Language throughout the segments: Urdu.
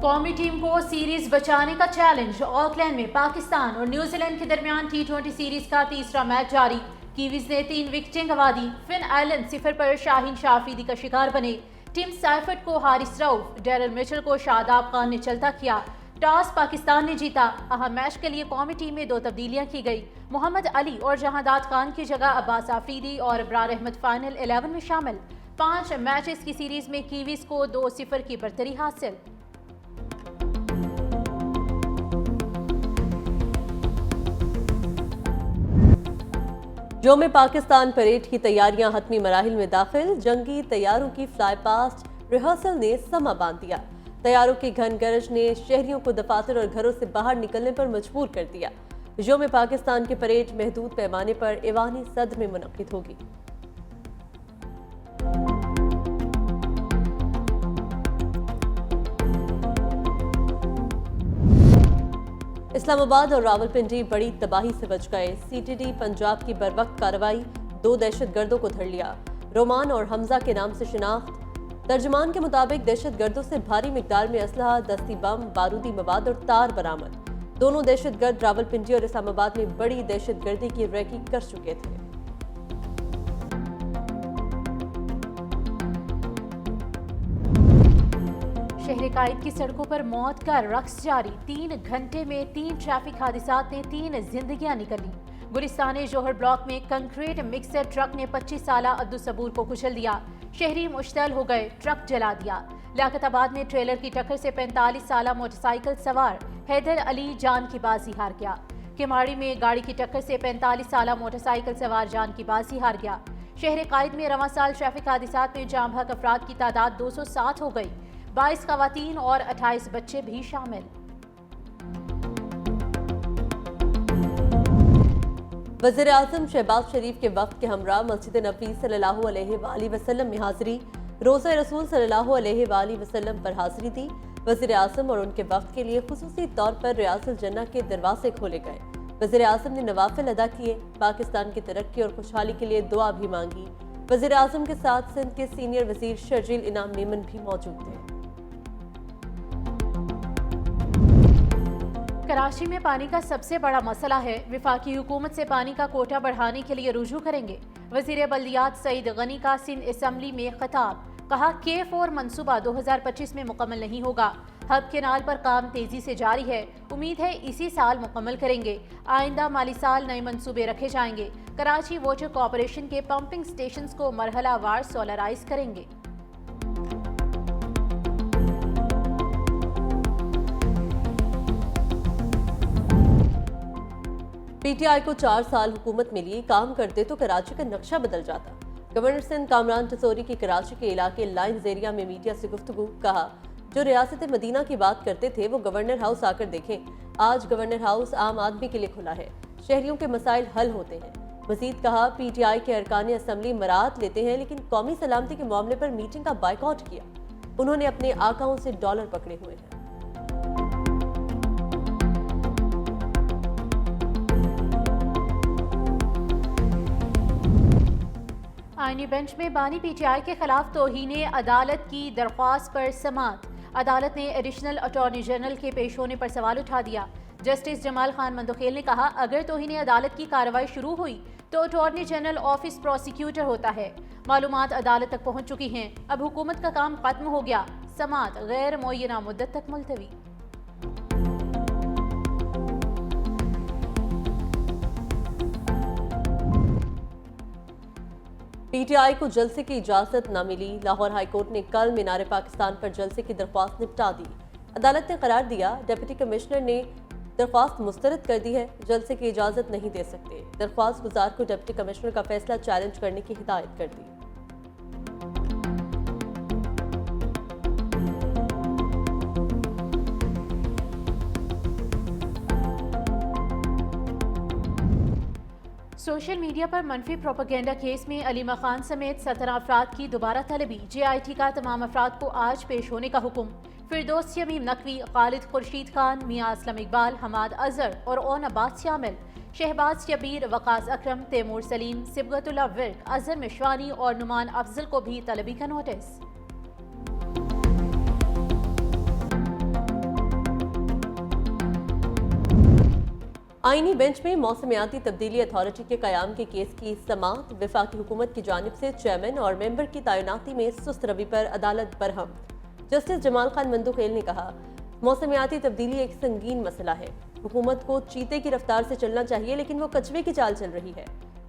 قومی ٹیم کو سیریز بچانے کا چیلنج، آکلینڈ میں پاکستان اور نیوزی لینڈ کے درمیان T20 سیریز کا تیسرا میچ جاری۔ کیویز نے 3 وکٹیں گنوا دی۔ فن آئلینڈ 0 پر شاہین شافریدی کا شکار بنے۔ ٹیم سائفرڈ کو حارث رؤف، ڈیرل میچل کو شاداب خان نے چلتا کیا۔ ٹاس پاکستان نے جیتا۔ اہم میچ کے لیے قومی ٹیم میں 2 تبدیلیاں کی گئی۔ محمد علی اور جہانداد خان کی جگہ عباس آفریدی اور ابرار احمد فائنل 11 میں شامل۔ 5 میچز کی سیریز میں کیویز کو 2-0 کی برتری حاصل۔ یوم پاکستان پریڈ کی تیاریاں حتمی مراحل میں داخل۔ جنگی طیاروں کی فلائی پاسٹ ریہرسل نے سما باندھ دیا۔ طیاروں کی گھن گرج نے شہریوں کو دفاتر اور گھروں سے باہر نکلنے پر مجبور کر دیا۔ یوم پاکستان کی پریڈ محدود پیمانے پر ایوانی صدر میں منعقد ہوگی۔ اسلام آباد اور راولپنڈی بڑی تباہی سے بچ گئے۔ CTD پنجاب کی بروقت کارروائی 2 دہشت گردوں کو دھر لیا۔ رومان اور حمزہ کے نام سے شناخت۔ ترجمان کے مطابق دہشت گردوں سے بھاری مقدار میں اسلحہ، دستی بم، بارودی مواد اور تار برآمد۔ دونوں دہشت گرد راولپنڈی اور اسلام آباد میں بڑی دہشت گردی کی ریکی کر چکے تھے۔ شہر قائد کی سڑکوں پر موت کا رقص جاری۔ 3 گھنٹے میں 3 ٹریفک حادثات نے 3 زندگیاں نکلی۔ گلستان جوہر بلاک میں کنکریٹ مکسر ٹرک نے 25 سالہ عبدالصبور کو کچل دیا۔ شہری مشتعل ہو گئے، ٹرک جلا دیا۔ لیاقت آباد میں ٹریلر کی ٹکر سے 45 سالہ موٹر سائیکل سوار حیدر علی جان کی بازی ہار گیا۔ کماڑی میں گاڑی کی ٹکر سے 45 سالہ موٹر سائیکل سوار جان کی بازی ہار گیا۔ شہر قائد میں رواں سال ٹریفک حادثات میں جاں بحق افراد کی تعداد 207 ہو گئی۔ 22 خواتین اور 28 بچے بھی شامل۔ وزیر اعظم شہباز شریف کے وفد کے ہمراہ مسجد نبوی صلی اللہ علیہ وآلہ وسلم میں حاضری۔ روضہ رسول صلی اللہ علیہ وآلہ وسلم پر حاضری دی۔ وزیر اعظم اور ان کے وفد کے لیے خصوصی طور پر ریاض الجنہ کے دروازے کھولے گئے۔ وزیر اعظم نے نوافل ادا کیے، پاکستان کی ترقی اور خوشحالی کے لیے دعا بھی مانگی۔ وزیر اعظم کے ساتھ سندھ کے سینئر وزیر شرجیل انعام میمن بھی موجود تھے۔ کراچی میں پانی کا سب سے بڑا مسئلہ ہے، وفاقی حکومت سے پانی کا کوٹا بڑھانے کے لیے رجوع کریں گے۔ وزیر بلدیات سعید غنی کا سندھ اسمبلی میں خطاب، کہا K4 منصوبہ 2025 میں مکمل نہیں ہوگا۔ ہب کینال پر کام تیزی سے جاری ہے، امید ہے اسی سال مکمل کریں گے۔ آئندہ مالی سال نئے منصوبے رکھے جائیں گے۔ کراچی واٹر کارپوریشن کے پمپنگ سٹیشنز کو مرحلہ وار سولرائز کریں گے۔ PTI کو 4 سال حکومت ملی، کام کرتے تو کراچی کا نقشہ بدل جاتا۔ گورنر سندھ کامران ٹسوری کی کراچی کے علاقے لائنز ایریا میں میڈیا سے گفتگو، کہا جو ریاست مدینہ کی بات کرتے تھے وہ گورنر ہاؤس آ کر دیکھیں۔ آج گورنر ہاؤس عام آدمی کے لیے کھلا ہے، شہریوں کے مسائل حل ہوتے ہیں۔ مزید کہا PTI کے ارکان اسمبلی مراعات لیتے ہیں لیکن قومی سلامتی کے معاملے پر میٹنگ کا بائیکاٹ کیا۔ انہوں نے اپنے آقاؤں سے ڈالر پکڑے ہوئے ہیں۔ آئینی بینچ میں بانی PTI کے خلاف توہین عدالت کی درخواست پر سماعت۔ عدالت نے ایڈیشنل اٹارنی جنرل کے پیش ہونے پر سوال اٹھا دیا۔ جسٹس جمال خان مندوخیل نے کہا اگر توہین عدالت کی کارروائی شروع ہوئی تو اٹارنی جنرل آفس پروسیکیوٹر ہوتا ہے۔ معلومات عدالت تک پہنچ چکی ہیں، اب حکومت کا کام ختم ہو گیا۔ سماعت غیر معینہ مدت تک ملتوی۔ PTI کو جلسے کی اجازت نہ ملی، لاہور ہائی کورٹ نے کل مینار پاکستان پر جلسے کی درخواست نپٹا دی۔ عدالت نے قرار دیا ڈپٹی کمشنر نے درخواست مسترد کر دی ہے، جلسے کی اجازت نہیں دے سکتے۔ درخواست گزار کو ڈپٹی کمشنر کا فیصلہ چیلنج کرنے کی ہدایت کر دی۔ سوشل میڈیا پر منفی پروپیگنڈا کیس میں علیمہ خان سمیت 17 افراد کی دوبارہ طلبی۔ JIT کا تمام افراد کو آج پیش ہونے کا حکم۔ فردوس شمیم نقوی، خالد خورشید خان، میاں اسلم اقبال، حماد اظہر اور اون عباس شامل۔ شہباز شبیر، وقاص اکرم، تیمور سلیم، صبغت اللہ ورق، اظہر مشوانی اور نعمان افضل کو بھی طلبی کا نوٹس۔ آئینی بینچ میں موسمیاتی تبدیلی اتھارٹی کے قیام کے کیس کی سماعت، وفاقی حکومت کی جانب سے چیئرمین اور ممبر کی تعیناتی میں سست روی پر عدالت برہم۔ جسٹس جمال خان مندوخیل نے کہا، موسمیاتی تبدیلی ایک سنگین مسئلہ ہے، حکومت کو چیتے کی رفتار سے چلنا چاہیے لیکن وہ کچھوے کی چال چل رہی ہے۔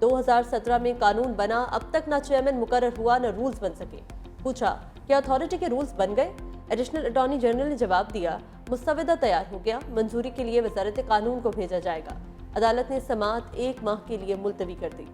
2017 میں قانون بنا، اب تک نہ چیئرمین مقرر ہوا نہ رولز بن سکے۔ پوچھا، کیا اتھارٹی کے رولز بن گئے؟ ایڈیشنل اٹارنی جنرل نے جواب دیا، مسودہ تیار ہو گیا، منظوری کے لیے وزارت قانون کو بھیجا جائے گا۔ عدالت نے سماعت 1 ماہ کے لیے ملتوی کر دی۔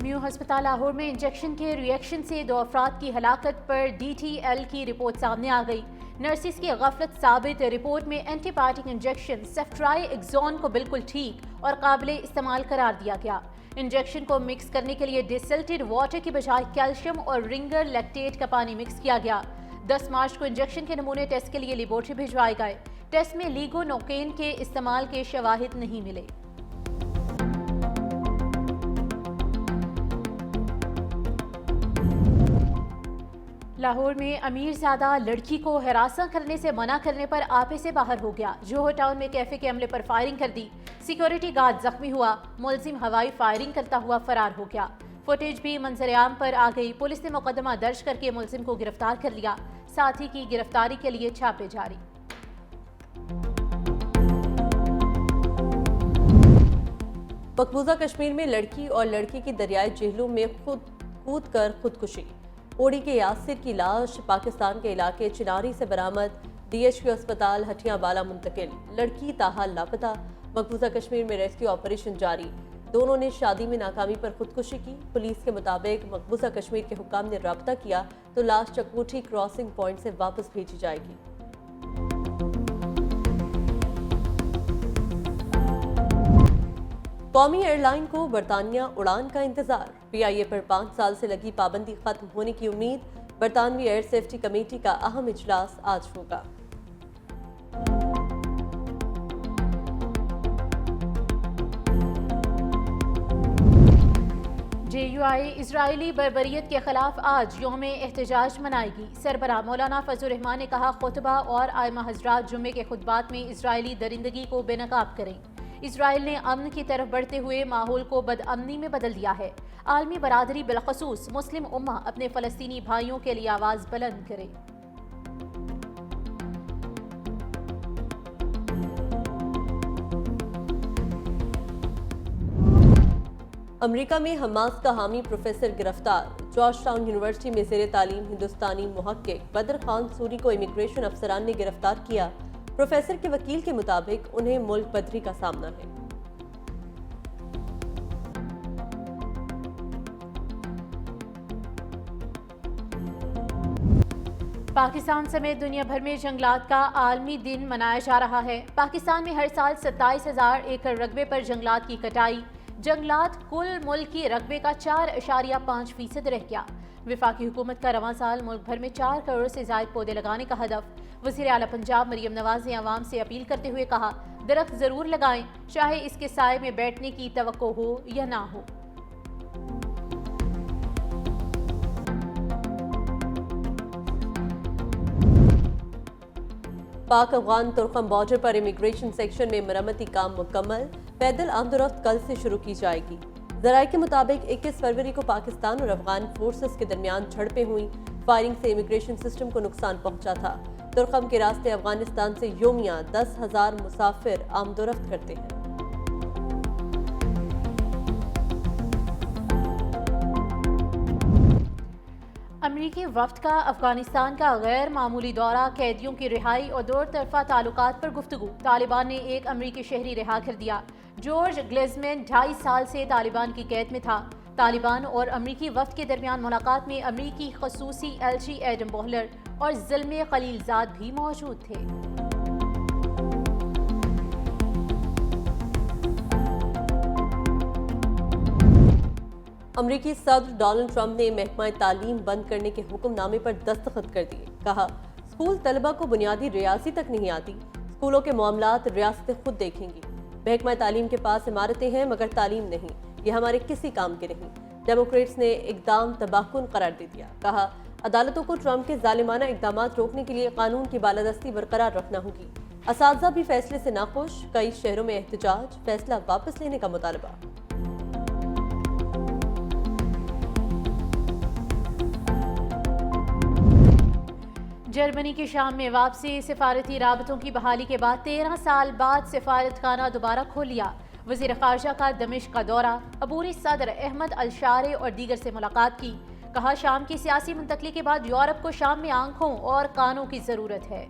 میو ہسپتال لاہور میں انجیکشن کے ریئیکشن سے 2 افراد کی ہلاکت پر DTL کی رپورٹ سامنے آ گئی۔ نرسز کی غفلت ثابت رپورٹ میں اینٹی بائیوٹک انجیکشن سیفٹرائی ایکزون کو بالکل ٹھیک اور قابل استعمال قرار دیا گیا۔ انجیکشن کو مکس کرنے کے لیے ڈسلٹڈ واٹر کی بجائے کیلشیم اور رنگر لیکٹیٹ کا پانی مکس کیا گیا۔ 10 مارچ کو انجیکشن کے نمونے ٹیسٹ کے لیے لیبارٹری بھجوائے گئے۔ ٹیسٹ میں لیگونوکین کے استعمال کے شواہد نہیں ملے۔ لاہور میں امیر زادہ لڑکی کو ہراساں کرنے سے منع کرنے پر آپے سے باہر ہو گیا۔ جوہر ٹاؤن میں کیفے کے عملے پر فائرنگ کر دی، سیکیورٹی گارڈ زخمی ہوا، ملزم ہوائی فائرنگ کرتا ہوا فرار ہو گیا۔ فوٹیج بھی منظر عام پر آ گئی، پولیس نے مقدمہ درج کر کے ملزم کو گرفتار کر لیا، ساتھی کی گرفتاری کے لیے چھاپے جاری۔ مقبوضہ کشمیر میں لڑکی اور لڑکے کی دریائے جہلم میں کود کر خودکشی۔ اوڑی کے یاسر کی لاش پاکستان کے علاقے چناری سے برآمد، DHQ اسپتال ہٹیاں بالا منتقل، لڑکی تاحال لاپتہ۔ مقبوضہ کشمیر میں ریسکیو آپریشن جاری، دونوں نے شادی میں ناکامی پر خودکشی کی۔ پولیس کے مطابق مقبوضہ کشمیر کے حکام نے رابطہ کیا تو لاش چکوٹھی کراسنگ پوائنٹ سے واپس بھیجی جائے گی۔ قومی ایئر لائن کو برطانیہ اڑان کا انتظار، PIA پر 5 سال سے لگی پابندی ختم ہونے کی امید۔ برطانوی ایئر سیفٹی کمیٹی کا اہم اجلاس آج ہوگا۔ JUI اسرائیلی بربریت کے خلاف آج یوم احتجاج منائے گی۔ سربراہ مولانا فضل الرحمان نے کہا، خطبہ اور ائمہ حضرات جمعے کے خطبات میں اسرائیلی درندگی کو بے نقاب کریں۔ اسرائیل نے امن کی طرف بڑھتے ہوئے ماحول کو بدامنی میں بدل دیا ہے۔ عالمی برادری بالخصوص مسلم امہ اپنے فلسطینی بھائیوں کے لیے آواز بلند کرے۔ امریکہ میں حماس کا حامی پروفیسر گرفتار۔ جارج ٹاؤن یونیورسٹی میں زیر تعلیم ہندوستانی محقق بدر خان سوری کو امیگریشن افسران نے گرفتار کیا۔ پروفیسر کے وکیل کے مطابق انہیں ملک بدری کا سامنا ہے۔ پاکستان سمیت دنیا بھر میں جنگلات کا عالمی دن منایا جا رہا ہے۔ پاکستان میں ہر سال 27,000 ایکڑ رقبے پر جنگلات کی کٹائی، جنگلات کل ملکی رقبے کا 4.5% رہ گیا۔ وفاقی حکومت کا رواں سال ملک بھر میں 4 کروڑ سے زائد پودے لگانے کا ہدف۔ وزیر اعلیٰ پنجاب مریم نواز نے عوام سے اپیل کرتے ہوئے کہا، درخت ضرور لگائیں، چاہے اس کے سائے میں بیٹھنے کی توقع ہو یا نہ ہو۔ پاک افغان ترکھم بارڈر پر امیگریشن سیکشن میں مرمتی کام مکمل، پیدل آمد و رفت کل سے شروع کی جائے گی۔ ذرائع کے مطابق 21 فروری کو پاکستان اور افغان فورسز کے درمیان جھڑپیں ہوئیں، فائرنگ سے امیگریشن سسٹم کو نقصان پہنچا تھا۔ ترکھم کے راستے افغانستان سے یومیہ 10,000 مسافر آمد و رفت کرتے ہیں۔ امریکی وفد کا افغانستان کا غیر معمولی دورہ، قیدیوں کی رہائی اور دور طرفہ تعلقات پر گفتگو۔ طالبان نے ایک امریکی شہری رہا کر دیا۔ جارج گلیزمین 2.5 سال سے طالبان کی قید میں تھا۔ طالبان اور امریکی وفد کے درمیان ملاقات میں امریکی خصوصی ایلچی ایڈم بوہلر اور زلمے خلیل زاد بھی موجود تھے۔ امریکی صدر ڈونلڈ ٹرمپ نے محکمہ تعلیم بند کرنے کے حکم نامے پر دستخط کر دیے۔ کہا، اسکول طلبہ کو بنیادی ریاضی تک نہیں آتی، اسکولوں کے معاملات ریاستیں خود دیکھیں گی۔ محکمہ تعلیم کے پاس عمارتیں ہیں مگر تعلیم نہیں، یہ ہمارے کسی کام کے نہیں۔ ڈیموکریٹس نے اقدام تباہ کن قرار دے دیا۔ کہا، عدالتوں کو ٹرمپ کے ظالمانہ اقدامات روکنے کے لیے قانون کی بالادستی برقرار رکھنا ہوگی۔ اساتذہ بھی فیصلے سے ناخوش، کئی شہروں میں احتجاج، فیصلہ واپس لینے کا مطالبہ۔ جرمنی کی شام میں واپسی، سفارتی رابطوں کی بحالی کے بعد 13 سال بعد سفارت خانہ دوبارہ کھول لیا۔ وزیر خارجہ کا دمشق کا دورہ، عبوری صدر احمد الشارع اور دیگر سے ملاقات کی۔ کہا شام کی سیاسی منتقلی کے بعد یورپ کو شام میں آنکھوں اور کانوں کی ضرورت ہے۔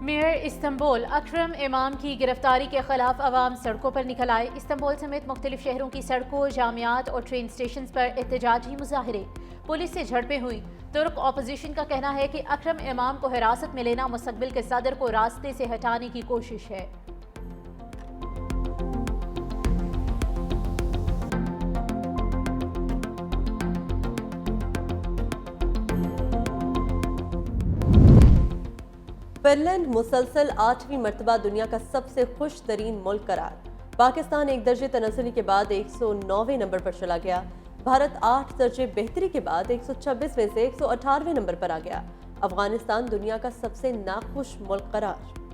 میئر استنبول اکرم امام کی گرفتاری کے خلاف عوام سڑکوں پر نکل آئے۔ استنبول سمیت مختلف شہروں کی سڑکوں، جامعات اور ٹرین اسٹیشنز پر احتجاجی مظاہرے، پولیس سے جھڑپیں ہوئی۔ ترک اپوزیشن کا کہنا ہے کہ اکرم امام کو حراست میں لینا مستقبل کے صدر کو راستے سے ہٹانے کی کوشش ہے۔ فن لینڈ مسلسل 8ویں مرتبہ دنیا کا سب سے خوش ترین ملک قرار۔ پاکستان 1 درجے تنزلی کے بعد 109ویں نمبر پر چلا گیا۔ بھارت 8 درجے بہتری کے بعد 126 میں سے 118ویں نمبر پر آ گیا۔ افغانستان دنیا کا سب سے ناخوش ملک قرار۔